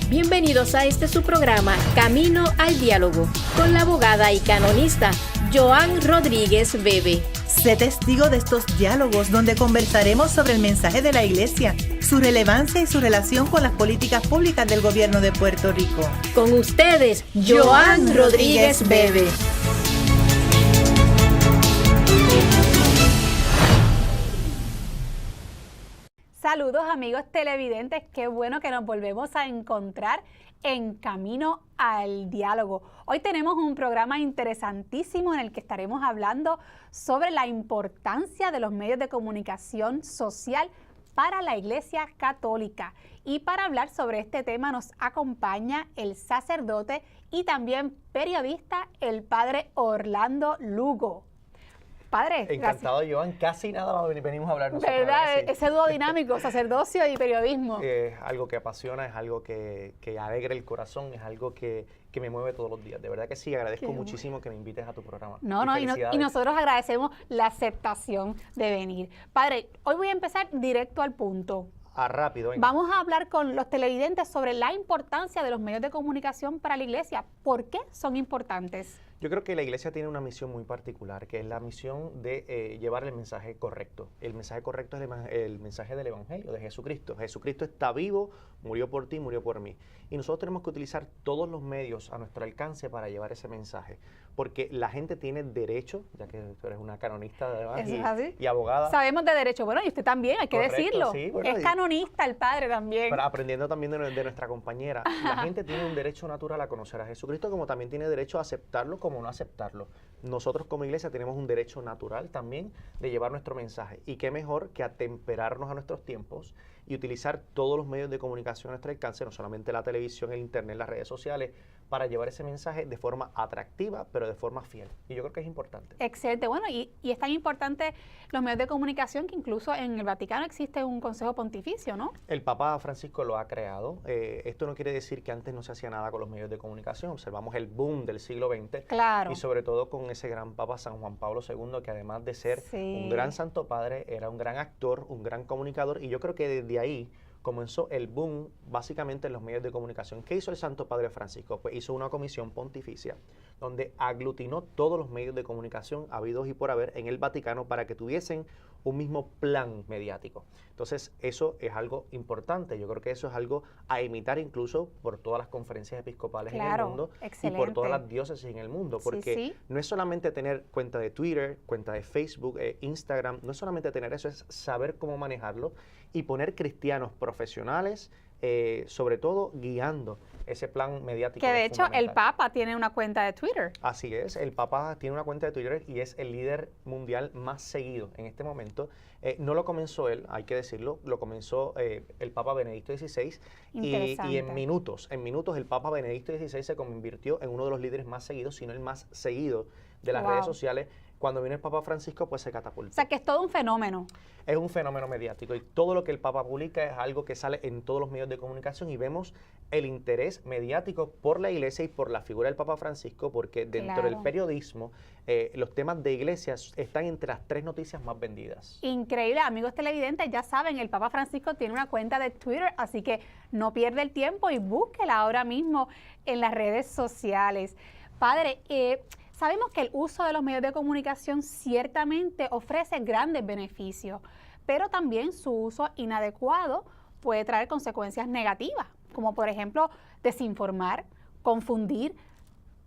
Bienvenidos a este su programa Camino al Diálogo con la abogada y canonista Joan Rodríguez Bebe. Sé testigo de estos diálogos donde conversaremos sobre el mensaje de la Iglesia, su relevancia y su relación con las políticas públicas del gobierno de Puerto Rico. Con ustedes, Joan Rodríguez Bebe. Saludos amigos televidentes, qué bueno que nos volvemos a encontrar en Camino al Diálogo. Hoy tenemos un programa interesantísimo en el que estaremos hablando sobre la importancia de los medios de comunicación social para la Iglesia Católica. Y para hablar sobre este tema nos acompaña el sacerdote y también periodista, el padre Orlando Lugo. Padre, encantado, gracias. Joan, casi nada venimos a hablar nosotros. ¿Verdad? Ese dúo dinámico, sacerdocio y periodismo. Es algo que apasiona, es algo que alegra el corazón, es algo que me mueve todos los días. De verdad que sí, agradezco muchísimo que me invites a tu programa. Y nosotros agradecemos la aceptación de venir. Padre, hoy voy a empezar directo al punto. Rápido. Venga. Vamos a hablar con los televidentes sobre la importancia de los medios de comunicación para la Iglesia. ¿Por qué son importantes? Yo creo que la Iglesia tiene una misión muy particular, que es la misión de llevar el mensaje correcto. El mensaje correcto es el mensaje del Evangelio, de Jesucristo. Jesucristo está vivo, murió por ti, murió por mí. Y nosotros tenemos que utilizar todos los medios a nuestro alcance para llevar ese mensaje. Porque la gente tiene derecho, ya que tú eres una canonista además y abogada. Sabemos de derecho, bueno, y usted también, hay que decirlo. Sí, bueno, es canonista el padre también. Pero aprendiendo también de nuestra compañera, la gente tiene un derecho natural a conocer a Jesucristo, como también tiene derecho a aceptarlo como no aceptarlo. Nosotros como iglesia tenemos un derecho natural también de llevar nuestro mensaje. Y qué mejor que atemperarnos a nuestros tiempos y utilizar todos los medios de comunicación a nuestro alcance, no solamente la televisión, el internet, las redes sociales, para llevar ese mensaje de forma atractiva, pero de forma fiel. Y yo creo que es importante. Excelente. Bueno, y es tan importante los medios de comunicación que incluso en el Vaticano existe un consejo pontificio, ¿no? El Papa Francisco lo ha creado. Esto no quiere decir que antes no se hacía nada con los medios de comunicación. Observamos el boom del siglo XX. Claro. Y sobre todo con ese gran Papa San Juan Pablo II, que además de ser un gran santo padre, era un gran actor, un gran comunicador. Y yo creo que desde ahí comenzó el boom básicamente en los medios de comunicación. ¿Qué hizo el Santo Padre Francisco? Pues hizo una comisión pontificia donde aglutinó todos los medios de comunicación habidos y por haber en el Vaticano para que tuviesen un mismo plan mediático. Entonces, eso es algo importante. Yo creo que eso es algo a imitar incluso por todas las conferencias episcopales en el mundo y por todas las diócesis en el mundo. Porque no es solamente tener cuenta de Twitter, cuenta de Facebook, Instagram, no es solamente tener eso, es saber cómo manejarlo y poner cristianos profesionales, sobre todo guiando ese plan mediático. Que de hecho el Papa tiene una cuenta de Twitter. Así es, el Papa tiene una cuenta de Twitter y es el líder mundial más seguido en este momento. No lo comenzó él, hay que decirlo, lo comenzó el Papa Benedicto XVI y en minutos el Papa Benedicto XVI se convirtió en uno de los líderes más seguidos, si no el más seguido de las redes sociales. Cuando vino el Papa Francisco, pues se catapultó. O sea, que es todo un fenómeno. Es un fenómeno mediático y todo lo que el Papa publica es algo que sale en todos los medios de comunicación y vemos el interés mediático por la Iglesia y por la figura del Papa Francisco, porque dentro del periodismo los temas de iglesias están entre las 3 noticias más vendidas. Increíble, amigos televidentes, ya saben, el Papa Francisco tiene una cuenta de Twitter, así que no pierda el tiempo y búsquela ahora mismo en las redes sociales. Padre, sabemos que el uso de los medios de comunicación ciertamente ofrece grandes beneficios, pero también su uso inadecuado puede traer consecuencias negativas, como por ejemplo desinformar, confundir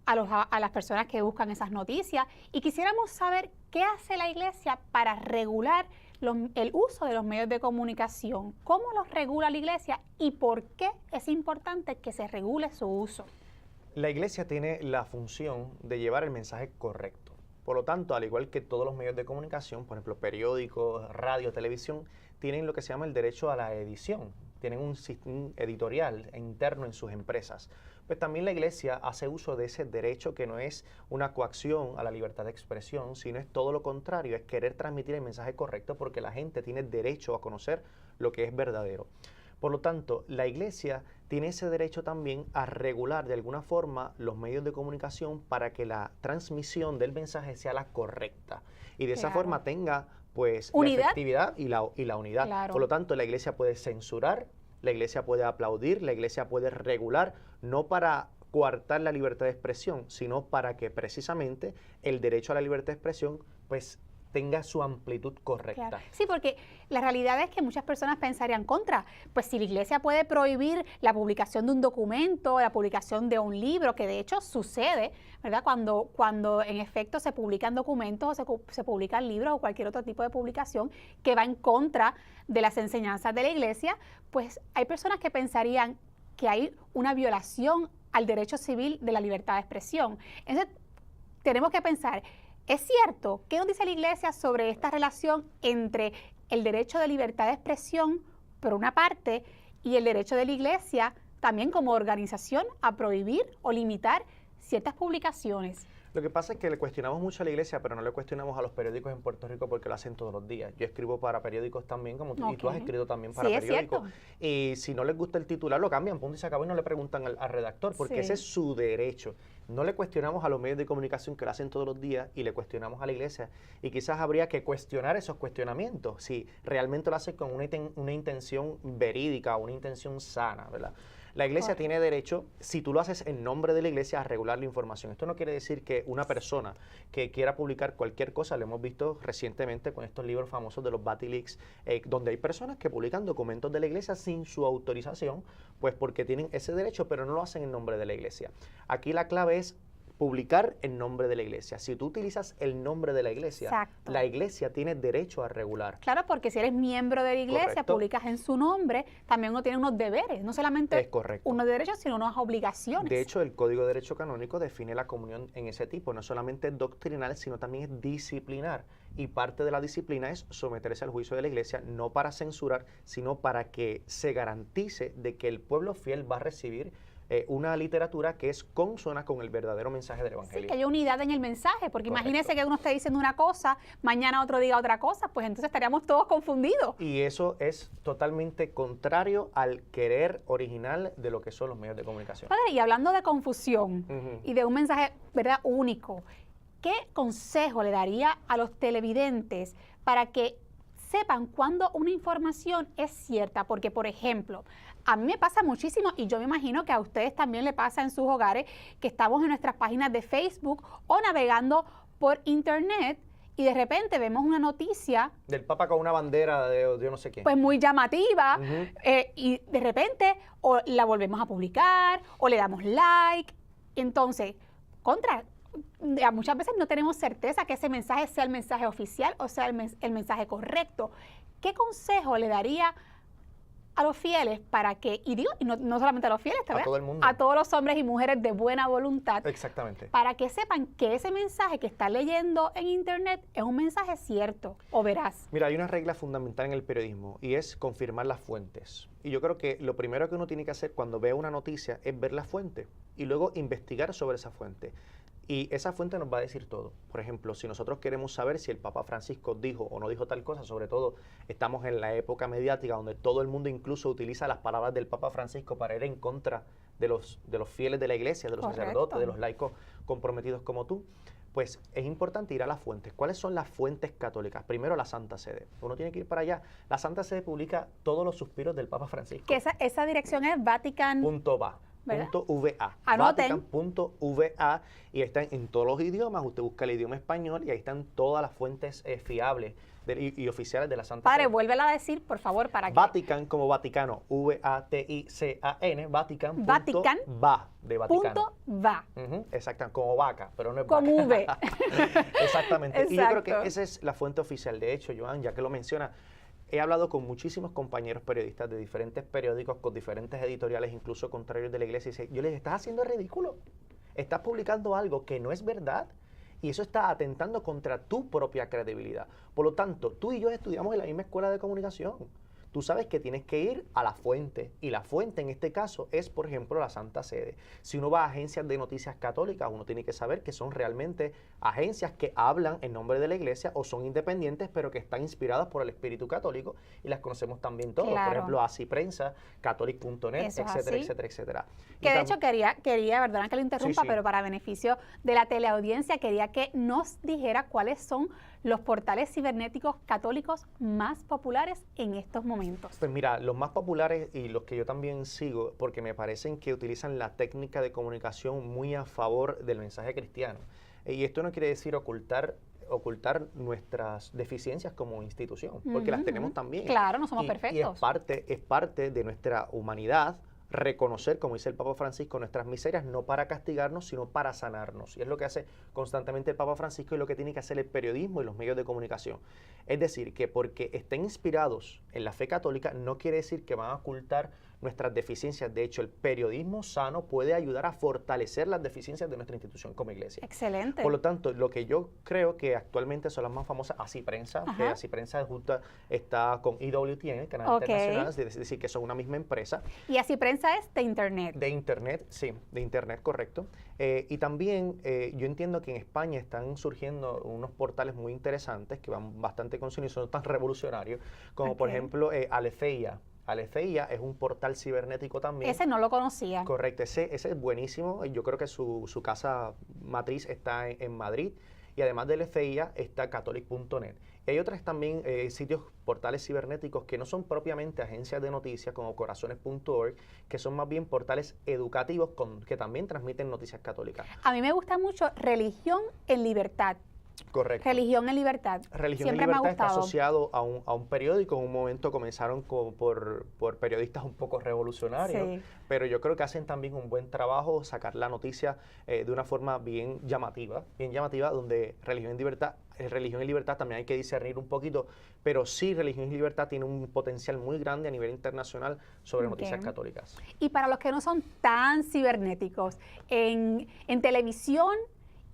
a las personas que buscan esas noticias. Y quisiéramos saber qué hace la Iglesia para regular el uso de los medios de comunicación, cómo los regula la Iglesia y por qué es importante que se regule su uso. La Iglesia tiene la función de llevar el mensaje correcto. Por lo tanto, al igual que todos los medios de comunicación, por ejemplo, periódicos, radio, televisión, tienen lo que se llama el derecho a la edición. Tienen un sistema editorial interno en sus empresas. Pues también la Iglesia hace uso de ese derecho, que no es una coacción a la libertad de expresión, sino es todo lo contrario, es querer transmitir el mensaje correcto porque la gente tiene derecho a conocer lo que es verdadero. Por lo tanto, la Iglesia tiene ese derecho también a regular de alguna forma los medios de comunicación para que la transmisión del mensaje sea la correcta y de esa forma tenga pues la efectividad y la unidad. Por lo tanto, la Iglesia puede censurar la iglesia puede aplaudir, la iglesia puede regular, no para coartar la libertad de expresión, sino para que precisamente el derecho a la libertad de expresión pues tenga su amplitud correcta. Claro. Sí, porque la realidad es que muchas personas pensarían contra, pues si la iglesia puede prohibir la publicación de un documento, la publicación de un libro, que de hecho sucede, ¿verdad? Cuando en efecto se publican documentos o se publican libros o cualquier otro tipo de publicación que va en contra de las enseñanzas de la iglesia, pues hay personas que pensarían que hay una violación al derecho civil de la libertad de expresión. Entonces, tenemos que pensar, ¿es cierto? ¿Qué nos dice la iglesia sobre esta relación entre el derecho de libertad de expresión, por una parte, y el derecho de la iglesia también como organización a prohibir o limitar ciertas publicaciones? Lo que pasa es que le cuestionamos mucho a la iglesia, pero no le cuestionamos a los periódicos en Puerto Rico porque lo hacen todos los días. Yo escribo para periódicos también, como tú, y tú has escrito también para periódicos. Y si no les gusta el titular, lo cambian, punto y se acabó, y no le preguntan al redactor, porque ese es su derecho. No le cuestionamos a los medios de comunicación que lo hacen todos los días y le cuestionamos a la iglesia. Y quizás habría que cuestionar esos cuestionamientos, si realmente lo hace con una intención verídica, una intención sana, ¿verdad? La iglesia tiene derecho, si tú lo haces en nombre de la iglesia, a regular la información. Esto no quiere decir que una persona que quiera publicar cualquier cosa, lo hemos visto recientemente con estos libros famosos de los Batilix, donde hay personas que publican documentos de la iglesia sin su autorización, pues porque tienen ese derecho, pero no lo hacen en nombre de la iglesia. Aquí la clave es publicar en nombre de la iglesia. Si tú utilizas el nombre de la iglesia, la iglesia tiene derecho a regular. Claro, porque si eres miembro de la iglesia, publicas en su nombre, también uno tiene unos deberes, no solamente unos derechos, sino unas obligaciones. De hecho, el Código de Derecho Canónico define la comunión en ese tipo, no solamente doctrinal, sino también es disciplinar. Y parte de la disciplina es someterse al juicio de la iglesia, no para censurar, sino para que se garantice de que el pueblo fiel va a recibir una literatura que es consona con el verdadero mensaje del Evangelio. Sí, que haya unidad en el mensaje, porque imagínese que uno esté diciendo una cosa, mañana otro diga otra cosa, pues entonces estaríamos todos confundidos. Y eso es totalmente contrario al querer original de lo que son los medios de comunicación. Padre, y hablando de confusión y de un mensaje, ¿verdad?, único, ¿qué consejo le daría a los televidentes para que sepan cuándo una información es cierta? Porque, por ejemplo, a mí me pasa muchísimo, y yo me imagino que a ustedes también le pasa en sus hogares, que estamos en nuestras páginas de Facebook o navegando por internet y de repente vemos una noticia del Papa con una bandera de yo no sé quién. Pues muy llamativa, y de repente o la volvemos a publicar o le damos like. Entonces, muchas veces no tenemos certeza que ese mensaje sea el mensaje oficial o sea el mensaje correcto. ¿Qué consejo le daría a los fieles para que, y no solamente a los fieles, a todo el mundo, a todos los hombres y mujeres de buena voluntad, para que sepan que ese mensaje que están leyendo en internet es un mensaje cierto o veraz? Mira, hay una regla fundamental en el periodismo y es confirmar las fuentes. Y yo creo que lo primero que uno tiene que hacer cuando ve una noticia es ver la fuente y luego investigar sobre esa fuente. Y esa fuente nos va a decir todo. Por ejemplo, si nosotros queremos saber si el Papa Francisco dijo o no dijo tal cosa, sobre todo estamos en la época mediática donde todo el mundo incluso utiliza las palabras del Papa Francisco para ir en contra de los fieles de la iglesia, de los sacerdotes, de los laicos comprometidos como tú, pues es importante ir a las fuentes. ¿Cuáles son las fuentes católicas? Primero, la Santa Sede. Uno tiene que ir para allá. La Santa Sede publica todos los suspiros del Papa Francisco. Que esa dirección es Vatican.va. Vatican.va, y están en todos los idiomas. Usted busca el idioma español y ahí están todas las fuentes fiables y oficiales de la Santa Sede. Padre, vuélvela a decir, por favor, para que... Vatican como Vaticano, V-A-T-I-C-A-N, Vatican.va, de Vaticano. .va. Exacto, como vaca, pero no es con vaca. V. Exactamente. Y yo creo que esa es la fuente oficial. De hecho, Joan, ya que lo menciona, he hablado con muchísimos compañeros periodistas de diferentes periódicos, con diferentes editoriales, incluso contrarios de la iglesia, y yo les digo, estás haciendo el ridículo, estás publicando algo que no es verdad, y eso está atentando contra tu propia credibilidad. Por lo tanto, tú y yo estudiamos en la misma escuela de comunicación. Tú sabes que tienes que ir a la fuente, y la fuente en este caso es, por ejemplo, la Santa Sede. Si uno va a agencias de noticias católicas, uno tiene que saber que son realmente agencias que hablan en nombre de la iglesia o son independientes, pero que están inspiradas por el espíritu católico, y las conocemos también todos. Por ejemplo, Así Prensa, Catholic.net, etcétera, etcétera, etcétera. Que de hecho quería, perdona que lo interrumpa, pero para beneficio de la teleaudiencia, quería que nos dijera cuáles son los portales cibernéticos católicos más populares en estos momentos? Pues mira, los más populares y los que yo también sigo, porque me parecen que utilizan la técnica de comunicación muy a favor del mensaje cristiano. Y esto no quiere decir ocultar nuestras deficiencias como institución, porque las tenemos también. Claro, no somos perfectos. Y es parte de nuestra humanidad reconocer, como dice el Papa Francisco, nuestras miserias, no para castigarnos, sino para sanarnos. Y es lo que hace constantemente el Papa Francisco y lo que tiene que hacer el periodismo y los medios de comunicación. Es decir, que porque estén inspirados en la fe católica, no quiere decir que van a ocultar nuestras deficiencias. De hecho, el periodismo sano puede ayudar a fortalecer las deficiencias de nuestra institución como iglesia. Excelente. Por lo tanto, lo que yo creo que actualmente son las más famosas, Así Prensa, que Así Prensa está con EWTN, el canal internacional, es decir, que son una misma empresa. Y Así Prensa es de Internet. De Internet, sí, de Internet, correcto. Y también yo entiendo que en España están surgiendo unos portales muy interesantes que van bastante con su y son tan revolucionarios, como por ejemplo Aletheia. Aletheia es un portal cibernético también. Ese no lo conocía. Correcto, ese es buenísimo. Yo creo que su casa matriz está en Madrid. Y además de Aletheia está catholic.net. Y hay otros también portales cibernéticos que no son propiamente agencias de noticias como corazones.org, que son más bien portales educativos que también transmiten noticias católicas. A mí me gusta mucho Religión en Libertad. Correcto. Religión en Libertad. Religión Siempre en Libertad me ha está gustado. asociado a un periódico. En un momento comenzaron por periodistas un poco revolucionarios, Sí. pero yo creo que hacen también un buen trabajo sacar la noticia de una forma bien llamativa, donde Religión en Libertad también hay que discernir un poquito, pero sí Religión en Libertad tiene un potencial muy grande a nivel internacional sobre noticias católicas. Y para los que no son tan cibernéticos, en televisión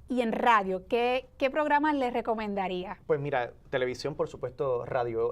y en radio, ¿qué programas les recomendaría? Pues mira, televisión, por supuesto, radio,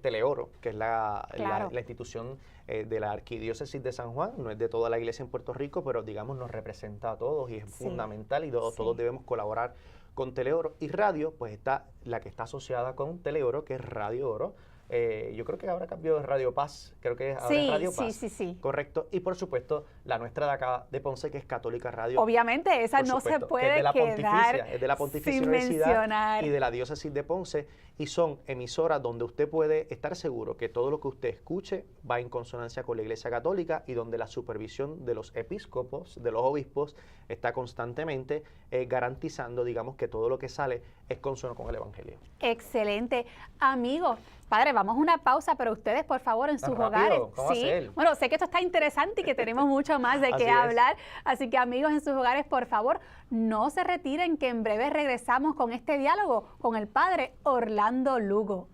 Teleoro, que es la institución de la Arquidiócesis de San Juan, no es de toda la iglesia en Puerto Rico, pero digamos nos representa a todos y es fundamental y todos debemos colaborar con Teleoro. Y radio, pues está la que está asociada con Teleoro, que es Radio Oro. Yo creo que ahora cambió de Radio Paz, creo que ahora es Radio Paz. Sí. Correcto. Y por supuesto, la nuestra de acá de Ponce, que es Católica Radio. Obviamente, esa no se puede quedar es de la Pontificia sin Universidad mencionar. y de la Diócesis de Ponce. Y son emisoras donde usted puede estar seguro que todo lo que usted escuche va en consonancia con la Iglesia Católica y donde la supervisión de los episcopos, de los obispos, está constantemente garantizando, digamos, que todo lo que sale es consono con el Evangelio. Excelente. Amigos, padre, vamos a una pausa, pero ustedes, por favor, en sus hogares. ¿Cómo va a ser? Bueno, sé que esto está interesante y que tenemos mucho más de qué hablar. Así que, amigos, en sus hogares, por favor, no se retiren, que en breve regresamos con este diálogo con el padre Orlando Lugo.